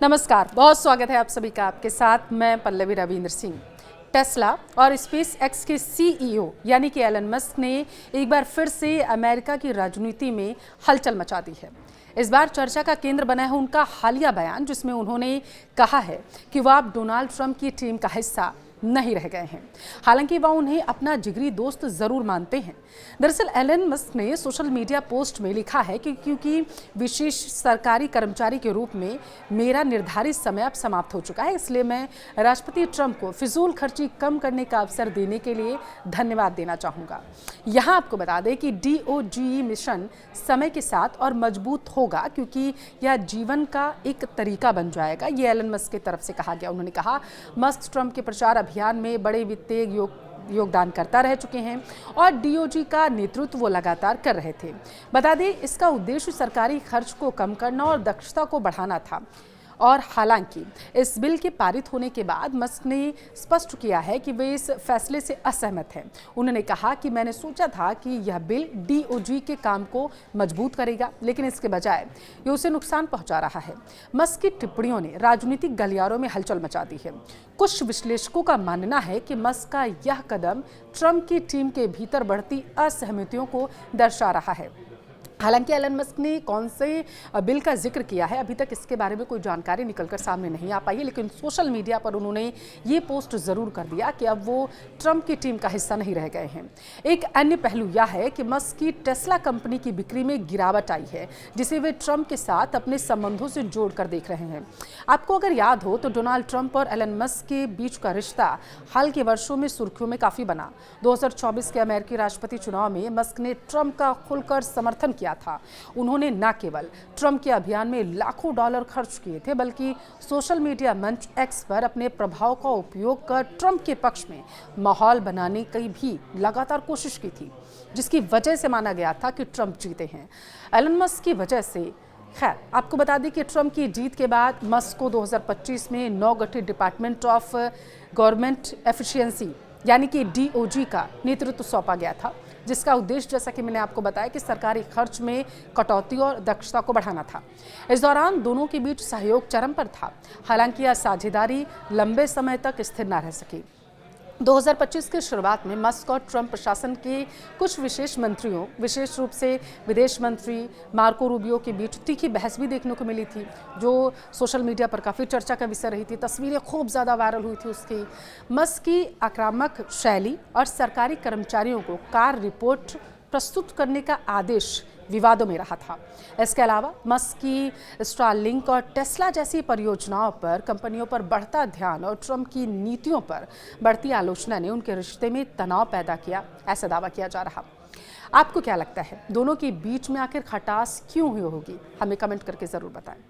नमस्कार, बहुत स्वागत है आप सभी का। आपके साथ मैं पल्लवी रविंद्र सिंह। टेस्ला और स्पेस एक्स के सीईओ यानी कि एलन मस्क ने एक बार फिर से अमेरिका की राजनीति में हलचल मचा दी है। इस बार चर्चा का केंद्र बना है उनका हालिया बयान, जिसमें उन्होंने कहा है कि वह अब डोनाल्ड ट्रंप की टीम का हिस्सा नहीं रह गए हैं। हालांकि वह उन्हें अपना जिगरी दोस्त जरूर मानते हैं। दरअसल एलन मस्क ने सोशल मीडिया पोस्ट में लिखा है कि क्योंकि विशेष सरकारी कर्मचारी के रूप में मेरा निर्धारित समय अब समाप्त हो चुका है, इसलिए मैं राष्ट्रपति ट्रंप को फिजूल खर्ची कम करने का अवसर देने के लिए धन्यवाद देना चाहूँगा। यहाँ आपको बता दें कि DOGE मिशन समय के साथ और मजबूत होगा, क्योंकि यह जीवन का एक तरीका बन जाएगा। ये एलन मस्क की तरफ से कहा गया। उन्होंने कहा, मस्क ट्रंप के प्रचार अभियान में बड़े वित्तीय योगदान करता रह चुके हैं और DOGE का नेतृत्व वो लगातार कर रहे थे। बता दें, इसका उद्देश्य सरकारी खर्च को कम करना और दक्षता को बढ़ाना था। और हालांकि इस बिल के पारित होने के बाद मस्क ने स्पष्ट किया है कि वे इस फैसले से असहमत हैं। उन्होंने कहा कि मैंने सोचा था कि यह बिल DOGE के काम को मजबूत करेगा, लेकिन इसके बजाय ये उसे नुकसान पहुंचा रहा है। मस्क की टिप्पणियों ने राजनीतिक गलियारों में हलचल मचा दी है। कुछ विश्लेषकों का मानना है कि मस्क का यह कदम ट्रंप की टीम के भीतर बढ़ती असहमतियों को दर्शा रहा है। हालांकि एलन मस्क ने कौन से बिल का जिक्र किया है, अभी तक इसके बारे में कोई जानकारी निकलकर सामने नहीं आ पाई है, लेकिन सोशल मीडिया पर उन्होंने ये पोस्ट जरूर कर दिया कि अब वो ट्रंप की टीम का हिस्सा नहीं रह गए हैं। एक अन्य पहलू यह है कि मस्क की टेस्ला कंपनी की बिक्री में गिरावट आई है, जिसे वे ट्रंप के साथ अपने संबंधों से जोड़कर देख रहे हैं। आपको अगर याद हो तो डोनाल्ड ट्रंप और एलन मस्क के बीच का रिश्ता हाल के वर्षों में सुर्खियों में काफी बना। 2024 के अमेरिकी राष्ट्रपति चुनाव में मस्क ने ट्रंप का खुलकर समर्थन किया था। उन्होंने न केवल ट्रंप के अभियान में लाखों डॉलर खर्च किए थे, बल्कि सोशल मीडिया मंच एक्स पर अपने प्रभाव का उपयोग कर ट्रंप के पक्ष में माहौल बनाने की भी लगातार कोशिश की थी, जिसकी वजह से माना गया था कि ट्रंप जीते हैं। एलन मस्क की वजह से खैर, आपको बता दें कि ट्रंप की जीत के बाद मस्क को 2025 में नवगठित डिपार्टमेंट ऑफ गवर्नमेंट एफिशिएंसी यानी कि DOGE का नेतृत्व सौंपा गया था, जिसका उद्देश्य, जैसा कि मैंने आपको बताया, कि सरकारी खर्च में कटौती और दक्षता को बढ़ाना था। इस दौरान दोनों के बीच सहयोग चरम पर था। हालांकि यह साझेदारी लंबे समय तक स्थिर न रह सकी। 2025 की शुरुआत में मस्क और ट्रंप प्रशासन के कुछ विशेष मंत्रियों, विशेष रूप से विदेश मंत्री मार्को रूबियो के बीच तीखी बहस भी देखने को मिली थी, जो सोशल मीडिया पर काफ़ी चर्चा का विषय रही थी। तस्वीरें खूब ज़्यादा वायरल हुई थी उसकी। मस्क की आक्रामक शैली और सरकारी कर्मचारियों को कार रिपोर्ट प्रस्तुत करने का आदेश विवादों में रहा था। इसके अलावा मस्क की स्टारलिंक और टेस्ला जैसी परियोजनाओं पर कंपनियों पर बढ़ता ध्यान और ट्रंप की नीतियों पर बढ़ती आलोचना ने उनके रिश्ते में तनाव पैदा किया, ऐसा दावा किया जा रहा। आपको क्या लगता है, दोनों के बीच में आखिर खटास क्यों हुई होगी? हमें कमेंट करके ज़रूर बताएं।